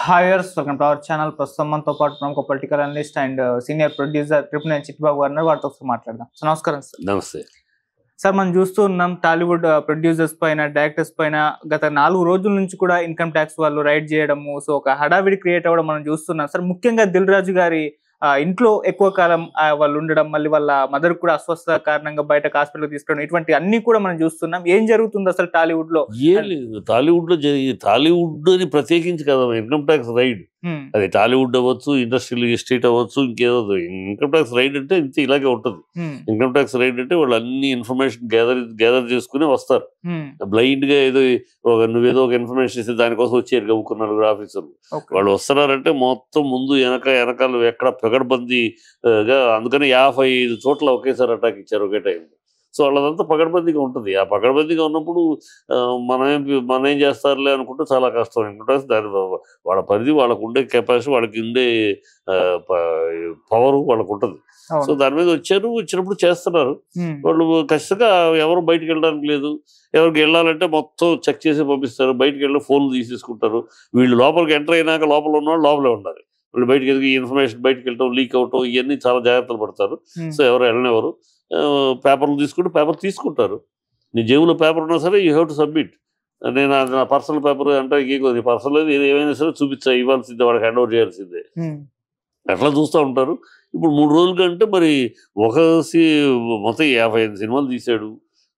హాయర్స్ welcome to our channel. ప్రస్తుతం మనతో పాటు ప్రముఖ political analyst and senior producer triple Chittibabu గారు వారితో ఒకసారి మాట్లాడదాం. సో నమస్కారం సార్. నమస్తే సార్, మనం చూస్తూ ఉన్నాం టాలీవుడ్ ప్రొడ్యూసర్స్ పైన, డైరెక్టర్స్ పైన గత 4 రోజుల నుంచి కూడా ఇన్కమ్ ట్యాక్స్ వాళ్ళు రైడ్ చేయడము, సో ఒక హడావిడి క్రియేట్ అవ్వడం మనం చూస్తున్నాం సార్. ముఖ్యంగా దిల్ రాజు గారి ఇంట్లో ఎక్కువ కాలం వాళ్ళు ఉండడం, మళ్ళీ వాళ్ళ మదర్ కూడా అస్వస్థ కారణంగా బయటకు హాస్పిటల్ తీసుకోవడం, ఇటువంటి అన్ని కూడా మనం చూస్తున్నాం. ఏం జరుగుతుంది అసలు టాలీవుడ్ లో? ఏం లేదు, టాలీవుడ్ అని ప్రత్యేకించి కదా ఇన్కమ్ ట్యాక్స్ రైడ్. అది టాలీవుడ్ అవ్వచ్చు, ఇండస్ట్రియల్ ఎస్టేట్ అవ్వచ్చు, ఇంకేదో. ఇన్కమ్ ట్యాక్స్ రైడ్ అంటే ఇంత ఇలాగే ఉంటుంది. ఇన్కమ్ ట్యాక్స్ రైడ్ అంటే వాళ్ళు అన్ని ఇన్ఫర్మేషన్ గ్యాదర్ చేసుకుని వస్తారు. బ్లైండ్ గా నువ్వేదో ఒక ఇన్ఫర్మేషన్ ఇస్తే దానికోసం వచ్చారు గవ్వుకున్న నలుగురు ఆఫీసర్లు. వాళ్ళు వస్తున్నారంటే మొత్తం ముందు వెనకాల ఎక్కడ పగడ్బందీగా, అందుకని 55 చోట్ల ఒకేసారి అటాక్ ఇచ్చారు ఒకే టైం. సో వాళ్ళదంతా పగడ్బందీగా ఉంటుంది. ఆ పగడ్బందీగా ఉన్నప్పుడు మనం ఏం చేస్తారులే అనుకుంటే చాలా కష్టం. ఎందుకంటే దాని వాళ్ళ పరిధి, వాళ్ళకు ఉండే కెపాసిటీ, వాళ్ళకి ఉండే పవర్ వాళ్ళకు ఉంటుంది. సో దాని మీద వచ్చినప్పుడు చేస్తున్నారు. వాళ్ళు ఖచ్చితంగా ఎవరు బయటకు వెళ్ళడానికి లేదు. ఎవరికి వెళ్ళాలంటే మొత్తం చెక్ చేసి పంపిస్తారు. బయటకు వెళ్ళి ఫోన్లు తీసేసుకుంటారు. వీళ్ళు లోపలికి ఎంటర్ అయినాక లోపల ఉన్నవాళ్ళు లోపలే ఉండాలి. వీళ్ళు బయటకు ఎదిగి ఇన్ఫర్మేషన్ బయటకు వెళ్ళటం, లీక్ అవటం, ఇవన్నీ చాలా జాగ్రత్తలు పడతారు. సో ఎవరు వెళ్ళనివ్వరు. పేపర్లు పేపర్ తీసుకుంటారు. నీ జేబులో పేపర్ ఉన్నా సరే యూ హ్యావ్ టు సబ్మిట్. నేను నా పర్సనల్ పేపర్ అంటే నీ పర్సనల్ ఏమైనా సరే ఇవ్వాల్సిందే, వాడికి హ్యాండ్ ఓవర్ చేయాల్సిందే. అట్లా చూస్తూ ఉంటారు. ఇప్పుడు 3 రోజుల కంటే మరి మొత్తం 55 సినిమాలు తీశాడు,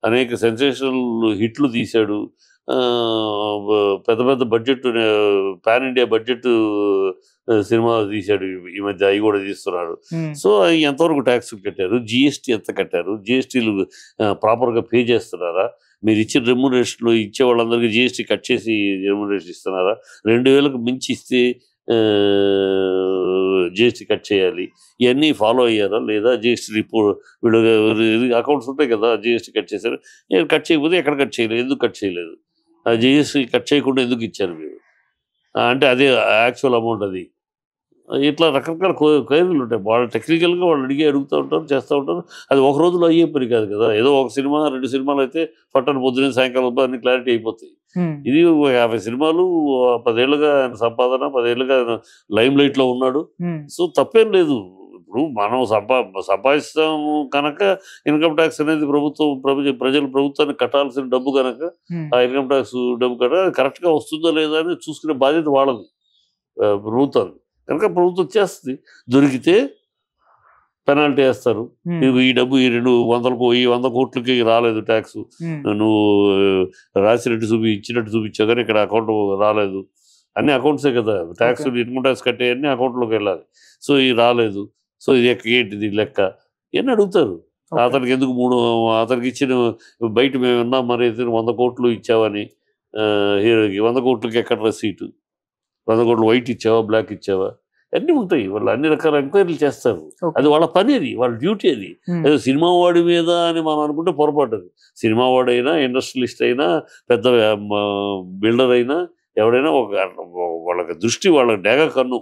అనేక సెన్సేషనల్ హిట్లు తీశాడు, పెద్ద పెద్ద budget, pan India budget cinema తీశాడు. ఈ మధ్య అవి కూడా తీస్తున్నాడు. సో ఎంతవరకు ట్యాక్స్ కట్టారు, జిఎస్టీ ఎంత కట్టారు, జిఎస్టీలు ప్రాపర్గా పే చేస్తున్నారా, మీరు ఇచ్చిన రెమ్యునరేషన్లో ఇచ్చే వాళ్ళందరికీ జిఎస్టీ కట్ చేసి రెమ్యునరేషన్ ఇస్తున్నారా, 2000కు మించి ఇస్తే జిఎస్టీ కట్ చేయాలి, ఇవన్నీ ఫాలో అయ్యారా లేదా, జిఎస్టీ రిపోర్ట్ వీళ్ళు అకౌంట్స్ ఉంటాయి కదా, జిఎస్టీ కట్ చేశారు, కట్ చేయకపోతే ఎక్కడ కట్ చేయలేదు, ఎందుకు కట్ చేయలేదు, జిఎస్టీ కట్ చేయకుండా ఎందుకు ఇచ్చారు మీరు, అంటే అదే యాక్చువల్ అమౌంట్ అది. ఇట్లా రకరకాల క్వైరీలు ఉంటాయి. వాళ్ళు టెక్నికల్గా వాళ్ళు అడుగుతూ ఉంటారు, చేస్తూ ఉంటారు. అది ఒక రోజులో అయ్యే పని కాదు కదా. ఏదో ఒక సినిమా 2 సినిమాలు అయితే పట్టణ పొద్దునే సాయంకాలం అన్ని క్లారిటీ అయిపోతాయి. ఇది 50 సినిమాలు, 10 ఏళ్ళుగా ఆయన సంపాదన, 10 ఏళ్ళుగా లైమ్ లైట్లో ఉన్నాడు. సో తప్పేం లేదు. ఇప్పుడు మనం సంపాదిస్తాము కనుక ఇన్కమ్ ట్యాక్స్ అనేది ప్రభుత్వానికి కట్టాల్సిన డబ్బు కనుక ఆ ఇన్కమ్ ట్యాక్స్ డబ్బు కరెక్ట్గా వస్తుందా లేదా అని చూసుకునే బాధ్యత వాళ్ళది, ప్రభుత్వానికి. కనుక ప్రభుత్వం చేస్తుంది. దొరికితే పెనాల్టీ వేస్తారు. ఈ డబ్బు ఈ 100 కోట్లకి రాలేదు ట్యాక్స్, నువ్వు రాసినట్టు ఇచ్చినట్టు చూపించావు కానీ ఇక్కడ అకౌంట్ రాలేదు. అన్ని అకౌంట్సే కదా, ట్యాక్స్ ఇన్కమ్ ట్యాక్స్ కట్టే అన్ని అకౌంట్లోకి వెళ్ళాలి. సో ఇది రాలేదు, సో ఇది ఏంటిది లెక్క ఇవన్నీ అడుగుతారు. అతనికి ఎందుకు అతనికి ఇచ్చిన బయట మేము విన్నాం మరి 100 కోట్లు ఇచ్చావని, హీరోకి 100 కోట్లకి ఎక్కడ రసీటు, 100 కోట్లు వైట్ ఇచ్చావా, బ్లాక్ ఇచ్చావా, అన్నీ ఉంటాయి. వాళ్ళు అన్ని రకాల ఎంక్వైరీలు చేస్తారు. అది వాళ్ళ పని, అది వాళ్ళ డ్యూటీ. అది ఏదో సినిమా వాడి మీద అని మనం అనుకుంటే పొరపాటు. అది సినిమా వాడైనా, ఇండస్ట్రియలిస్ట్ అయినా, పెద్ద బిల్డర్ అయినా, ఎవడైనా వాళ్ళకి దృష్టి, వాళ్ళ డేగా కన్ను,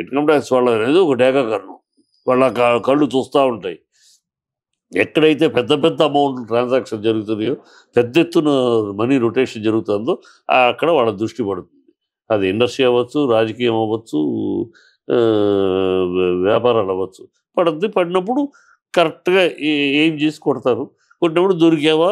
ఇన్కమ్ ట్యాక్స్ వాళ్ళ అనేది ఒక డేగా కన్ను. వాళ్ళ కళ్ళు చూస్తూ ఉంటాయి. ఎక్కడైతే పెద్ద పెద్ద అమౌంట్ ట్రాన్సాక్షన్ జరుగుతున్నాయో, పెద్ద ఎత్తున మనీ రొటేషన్ జరుగుతుందో అక్కడ వాళ్ళ దృష్టి పడుతుంది. అది ఇండస్ట్రీ అవ్వచ్చు, రాజకీయం అవ్వచ్చు, వ్యాపారాలు అవ్వచ్చు. పడినప్పుడు కరెక్ట్గా ఏం చేసి కొడతారు. కొట్టినప్పుడు దొరికావా,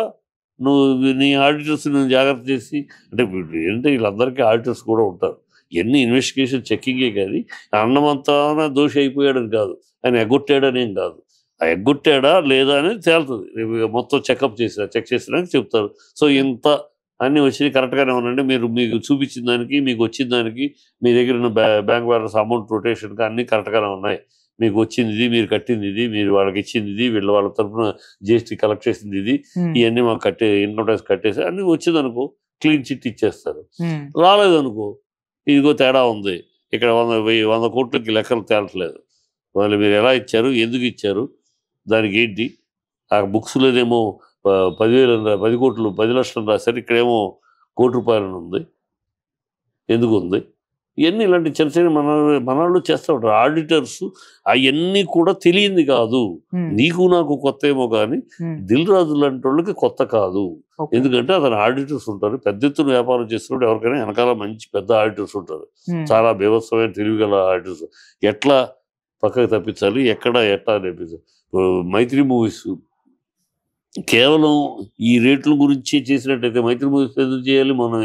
నువ్వు నీ ఆడిటర్స్ జాగ్రత్త చేసి, అంటే ఏంటంటే వీళ్ళందరికీ ఆడిటర్స్ కూడా ఉంటారు. ఎన్ని ఇన్వెస్టిగేషన్ చెక్కింగే కానీ అన్నమంతా దోషి అయిపోయాడని కాదు, ఆయన ఎగ్గొట్టాడనేం కాదు. ఆ ఎగ్గొట్టాడా లేదా అనేది తేలుతుంది. మొత్తం చెక్ చేసినాక చెప్తారు. సో ఇంత అన్నీ వచ్చి కరెక్ట్గానే ఉండండి, మీకు చూపించిన దానికి, మీకు వచ్చిన దానికి, మీ దగ్గర ఉన్న బ్యాంక్ బ్యాలెన్స్, అమౌంట్ రొటేషన్కి అన్నీ కరెక్ట్గానే ఉన్నాయి. మీకు వచ్చింది ఇది, మీరు కట్టింది ఇది, మీరు వాళ్ళకి ఇచ్చింది ఇది, వాళ్ళ తరఫున జిఎస్టీ కలెక్ట్ చేసింది ఇది, ఇవన్నీ మాకు ఇన్కమ్ ట్యాక్స్ కట్టేసి అన్నీ వచ్చిందనుకో క్లీన్ చిట్ ఇచ్చేస్తారు. రాలేదనుకో ఇదిగో తేడా ఉంది, ఇక్కడ 100 కోట్లకి లెక్కలు తేలట్లేదు, వాళ్ళు మీరు ఎలా ఇచ్చారు, ఎందుకు ఇచ్చారు, దానికి ఏంటి, ఆ బుక్స్లోనేమో 10 కోట్లు 10 లక్షలు రాశారు, ఇక్కడేమో ₹1 కోటి ఉంది, ఎందుకు ఉంది, ఇవన్నీ ఇలాంటి చిన్న చిన్న మనవాళ్ళు చేస్తూ ఉంటారు ఆడిటర్స్. అవన్నీ కూడా తెలియంది కాదు. నీకు నాకు కొత్త ఏమో కానీ దిల్ రాజు లాంటి వాళ్ళకి కొత్త కాదు. ఎందుకంటే అతను ఆడిటర్స్ ఉంటారు, పెద్ద ఎత్తున వ్యాపారం చేస్తున్నప్పుడు ఎవరికైనా వెనకాల మంచి పెద్ద ఆడిటర్స్ ఉంటారు, చాలా బీభత్సమైన తెలివిగల ఆడిటర్స్. ఎట్లా పక్కకు తప్పించాలి, ఎట్లా నేర్పించాలి. మైత్రి మూవీస్ కేవలం ఈ రేట్ల గురించి చేసినట్టయితే మైత్రి మూవీస్ ఎందుకు చేయాలి, మనం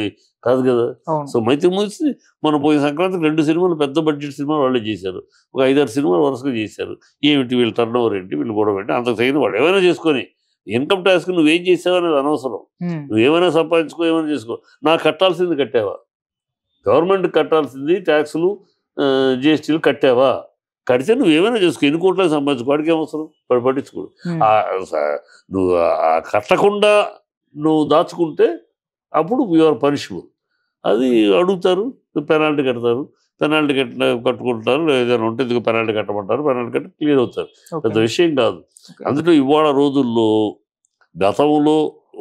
కాదు కదా. సో మైత్రి మూవీస్ మనం పోయిన సంక్రాంతికి 2 సినిమాలు పెద్ద బడ్జెట్ సినిమాలు వాళ్ళే చేశారు, ఒక 5-6 సినిమాలు వరుసగా చేశారు. ఏమిటి వీళ్ళు టర్న్ ఓవర్ ఏంటి, వీళ్ళు గొడవ ఏంటి, అంతకు తగిన వాళ్ళు ఏమైనా చేసుకొని ఇన్కమ్ ట్యాక్స్ నువ్వేం చేసావు అనేది అనవసరం. నువ్వేమైనా సంపాదించుకో, ఏమైనా చేసుకో. నాకు కట్టాల్సింది కట్టావా, గవర్నమెంట్ కట్టాల్సింది ట్యాక్సులు జిఎస్టీలు కట్టావా, కడితే నువ్వేమైనా చేసుకో, ఎన్ని కోట్లకు సంపాదించుకో, వాడికి ఏమవసరం, వాడు పట్టించుకోడు. నువ్వు కట్టకుండా నువ్వు దాచుకుంటే అప్పుడు యువర్ పనిషబుల్. అది అడుగుతారు, పెనాల్టీ కడతారు, పెనాల్టీ కట్టుకుంటారు, ఏదైనా ఉంటే ఎందుకు పెనాల్టీ కట్టమంటారు, పెనాల్టీ కట్టి క్లియర్ అవుతారు. పెద్ద విషయం కాదు. అందులో ఇవాళ రోజుల్లో గతంలో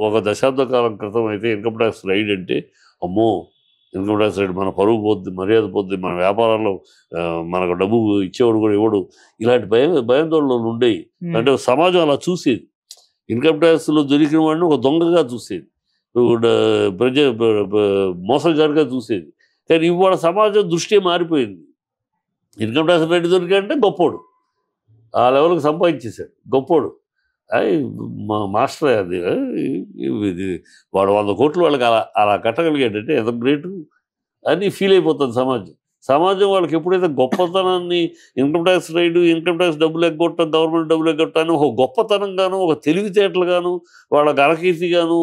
ఒక దశాబ్ద కాలం క్రితం అయితే ఇన్కమ్ ట్యాక్స్ రైడ్ అంటే అమ్మో ఇన్కమ్ ట్యాక్స్ రైడ్ మన పరువు పోద్ది, మర్యాద పోద్ది, మన వ్యాపారాల్లో మనకు డబ్బు ఇచ్చేవాడు కూడా ఇవ్వడు, ఇలాంటి భయాందోళనలు ఉండేవి. అంటే సమాజం అలా చూసేది, ఇన్కమ్ ట్యాక్స్లో దొరికిన వాడిని ఒక దొంగగా చూసేది, మోసగాడిగా చూసేది. కానీ ఇవాళ సమాజం దృష్టి మారిపోయింది. ఇన్కమ్ ట్యాక్స్ రైడ్ దొరికాడంటే గొప్పోడు, ఆ లెవెల్కి సంపాదించేశాడు, గొప్పోడు. మా మాస్టర్ అది వాడు 100 కోట్లు వాళ్ళకి అలా కట్టగలిగాడంటే ఎంత గ్రేటు అని ఫీల్ అయిపోతుంది సమాజం. వాళ్ళకి ఎప్పుడైతే గొప్పతనాన్ని income tax raid, income tax డబ్బులు ఎగ్గొట్టడం, గవర్నమెంట్ డబ్బులు ఎగ్గొట్టాను ఒక గొప్పతనంగాను, ఒక తెలివితేటలుగాను, వాళ్ళ గణకీర్తిగాను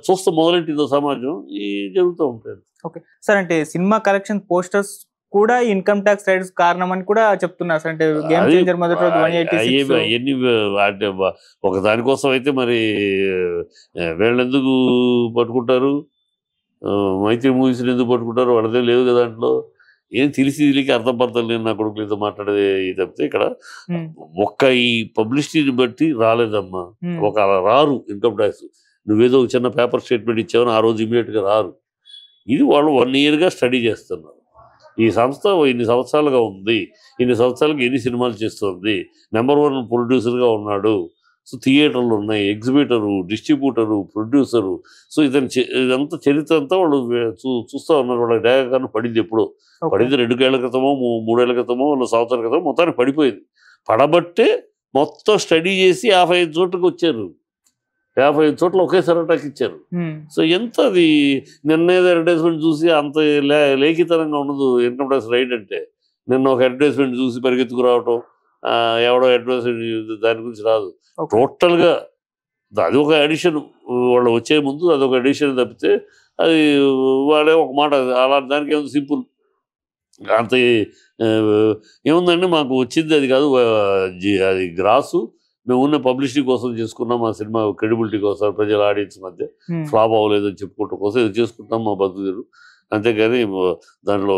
చూస్తూ మొదలెట్టిందో సమాజం ఈ జరుగుతూ ఉంటుంది. ఓకే సార్, అంటే సినిమా కలెక్షన్ పోస్టర్స్ కూడా ఇన్కమ్ ట్యాక్స్ రైడ్స్ కారణం అని కూడా చెప్తున్నారు సార్. అంటే గేమ్ చేంజర్ మొదటి రోజు 186 ఒక దానికోసం అయితే మరి వీళ్ళెందుకు పట్టుకుంటారు, మైత్రి మూవీస్ ఎందుకు పట్టుకుంటారు, వాళ్ళదే లేవు కదా దాంట్లో. ఏం తెలియక అర్థం పడతాను నేను నా కొడుకులతో మాట్లాడేది తప్పితే ఇక్కడ ఒక్క ఈ పబ్లిసిటీని బట్టి రాలేదమ్మా. ఒక అలా రారు ఇన్కమ్ ట్యాక్స్. నువ్వేదో ఒక చిన్న పేపర్ స్టేట్మెంట్ ఇచ్చావని ఆ రోజు ఇమీడియట్గా రారు. ఇది వాళ్ళు 1 ఇయర్గా స్టడీ చేస్తున్నారు. ఈ సంస్థ ఇన్ని సంవత్సరాలుగా ఉంది, ఇన్ని సంవత్సరాలకి ఎన్ని సినిమాలు చేస్తుంది, నెంబర్ 1 ప్రొడ్యూసర్గా ఉన్నాడు. సో థియేటర్లు ఉన్నాయి, ఎగ్జిబిటరు, డిస్ట్రిబ్యూటరు, ప్రొడ్యూసరు. సో ఇదంతా చరిత్ర అంతా వాళ్ళు చూస్తూ ఉన్నారు. వాళ్ళ డేగాను పడింది, ఎప్పుడో పడింది 2 ఏళ్ల క్రితమో 3 ఏళ్ల క్రితమో 2 సంవత్సరాల క్రితమో మొత్తానికి పడిపోయింది. పడబట్టే మొత్తం స్టడీ చేసి 55 చోట్లకి వచ్చారు, 55 చోట్ల ఒకేసారి అటాక్ ఇచ్చారు. సో ఎంత అది నిన్నేదో అడ్వర్టైజ్మెంట్ చూసి అంత లేఖితనంగా ఉండదు ఇన్కమ్ ట్యాక్స్ రైడ్ అంటే. నిన్న ఒక అడ్వర్టైజ్మెంట్ చూసి పరిగెత్తుకు రావటం, ఎవడో అడ్వర్టైజ్మెంట్ దాని గురించి రాదు. టోటల్గా అది ఒక ఎడిషన్, వాళ్ళు వచ్చే ముందు అదొక ఎడిషన్ తప్పితే అది వాళ్ళే ఒక మాట అలా దానికి ఏముంది, సింపుల్ అంత ఏముందండి. మాకు వచ్చింది అది కాదు, అది గ్రాసు మేము ఉన్న పబ్లిసిటీ కోసం చేసుకున్నాం, మా సినిమా క్రెడిబిలిటీ కోసం, ప్రజల ఆడియన్స్ మధ్య ఫ్లాప్ అవ్వలేదని చెప్పుకోవటం కోసం ఇది చేసుకుంటాం మా బతుకులు. అంతేగాని దాంట్లో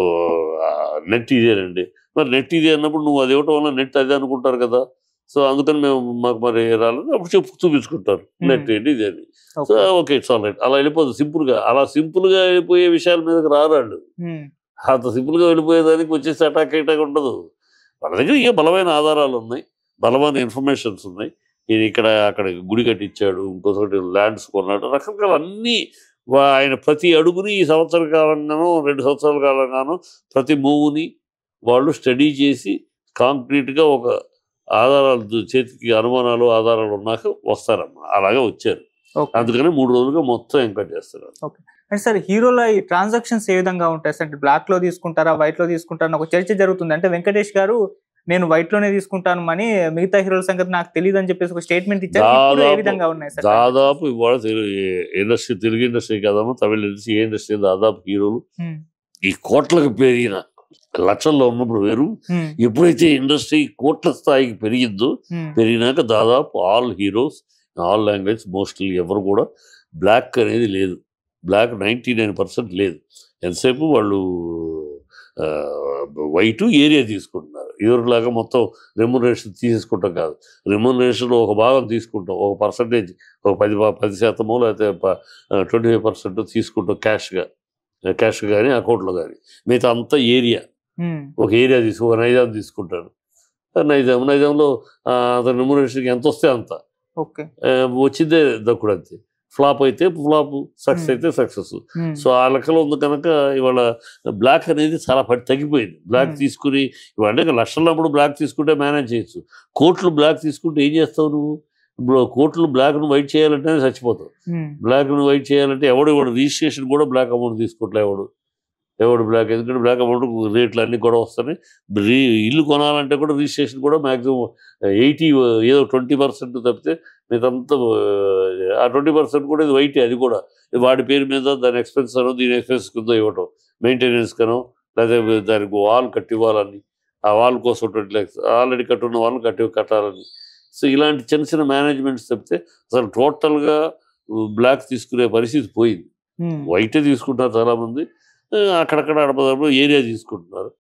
నెట్ ఇదేనండి. మరి నెట్ ఇదే అన్నప్పుడు నువ్వు అది ఇవ్వటం వల్ల నెట్ అదే అనుకుంటారు కదా. సో అందుకని మాకు మరి రాలేదు, అప్పుడు చూపించుకుంటారు నెట్ ఏంటి ఇది అని. So okay it's all right, అలా వెళ్ళిపోతుంది సింపుల్గా. అలా సింపుల్గా వెళ్ళిపోయే విషయాల మీదకి రారాళ్ళు. అంత సింపుల్గా వెళ్ళిపోయేదానికి వచ్చేసి అటాక్ ఉండదు. వాళ్ళ దగ్గర ఏ బలమైన ఆధారాలు ఉన్నాయి, బలమైన ఇన్ఫర్మేషన్స్ ఉన్నాయి. ఇది ఇక్కడ అక్కడ గుడి కట్టించాడు, ఇంకొకటి ల్యాండ్స్ కొన్నాడు, రకరకాల అన్నీ ఆయన ప్రతి అడుగుని ఈ సంవత్సర కాలంగానో 2 సంవత్సరాల కాలంగానో ప్రతి మూవ్ని వాళ్ళు స్టడీ చేసి కాంక్రీట్గా ఒక ఆధారాలు చేతికి అనుమానాలు ఆధారాలు ఉన్నాక వస్తారమ్మా. అలాగే వచ్చారు, అందుకని 3 రోజులుగా మొత్తం ఎంకరేజ్ చేస్తున్నారు. అంటే సార్ హీరోలో ఈ ట్రాన్సాక్షన్స్ ఏ విధంగా ఉంటాయి సార్? అంటే బ్లాక్ లో తీసుకుంటారా, వైట్ లో తీసుకుంటారా? ఒక చర్చ జరుగుతుంది. అంటే వెంకటేష్ గారు నేను వైట్ లోనే తీసుకుంటాను అని, మిగతా హీరోల సంగతి నాకు తెలియదు అని చెప్పేసి ఒక స్టేట్మెంట్ ఇచ్చారు. ఏ విధంగా ఉన్నాయి సార్? దాదాపు ఇవాళ ఇండస్ట్రీ, తెలుగు ఇండస్ట్రీ కదమ్మా, తమిళ ఇండస్ట్రీ, ఏ ఇండస్ట్రీ దాదాపు హీరోలు ఈ కోట్లకు పెరిగిన లక్షల్లో ఉన్నప్పుడు వేరు, ఎప్పుడైతే ఇండస్ట్రీ కోట్ల స్థాయికి పెరిగినాక దాదాపు all heroes, all language mostly ఎవరు కూడా బ్లాక్ అనేది లేదు. బ్లాక్ 99% లేదు. ఎంతసేపు వాళ్ళు వైటు ఏరియా తీసుకుంటున్నారు. ఎవరిలాగా మొత్తం రెమ్యునరేషన్ తీసేసుకుంటాం కాదు. రెమ్యునరేషన్లో ఒక భాగం తీసుకుంటాం, ఒక పర్సంటేజ్, ఒక 10% లేకపోతే 25% తీసుకుంటాం క్యాష్గా. క్యాష్ కానీ అకౌంట్లో కానీ. మిగతా అంతా ఏరియా, ఒక ఏరియా ఒక నైజాం తీసుకుంటాడు. నైజాంలో అతని రెమ్యునరేషన్కి ఎంత వస్తే అంత ఓకే వచ్చిందే దక్కుడు అంతే. ఫ్లాప్ అయితే ఫ్లాప్, సక్సెస్ అయితే సక్సెస్. సో ఆ లెక్కలో ఉంది కనుక ఇవాళ బ్లాక్ అనేది చాలా తగ్గిపోయింది. బ్లాక్ తీసుకుని ఇవాళ లక్షలప్పుడు బ్లాక్ తీసుకుంటే మేనేజ్ చేయొచ్చు. కోట్లు బ్లాక్ తీసుకుంటే ఏం చేస్తావు నువ్వు? ఇప్పుడు కోట్లు బ్లాక్ను వైట్ చేయాలంటే చచ్చిపోతావు. బ్లాక్ను వైట్ చేయాలంటే ఎవడు రిజిస్ట్రేషన్ కూడా బ్లాక్ అమౌంట్ తీసుకుంటా ఎవడు బ్లాక్, ఎందుకంటే బ్లాక్ అమౌంట్ రేట్లు అన్నీ కూడా వస్తాయి. ఇల్లు కొనాలంటే కూడా రిజిస్ట్రేషన్ కూడా మ్యాక్సిమం 80 ఏదో 20% తప్పితే మీదంతా ఆ 20% కూడా ఇది వైటే. అది కూడా వాడి పేరు మీద దాని ఎక్స్పెన్స్ అనో దీని ఎక్స్పెన్స్ కింద ఇవ్వటం, మెయింటెనెన్స్ కనో లేదా దానికి వాల్ కట్టి ఇవ్వాలని, ఆ వాల్ కోసం 20 lakhs ఆల్రెడీ కట్టున్న వాళ్ళు కట్టాలని. సో ఇలాంటి చిన్న చిన్న మేనేజ్మెంట్స్ తప్పితే అసలు టోటల్గా బ్లాక్ తీసుకునే పరిస్థితి పోయింది. వైటే తీసుకుంటారు చాలామంది, అక్కడక్కడ అడపదడప ఏరియా తీసుకుంటున్నారు.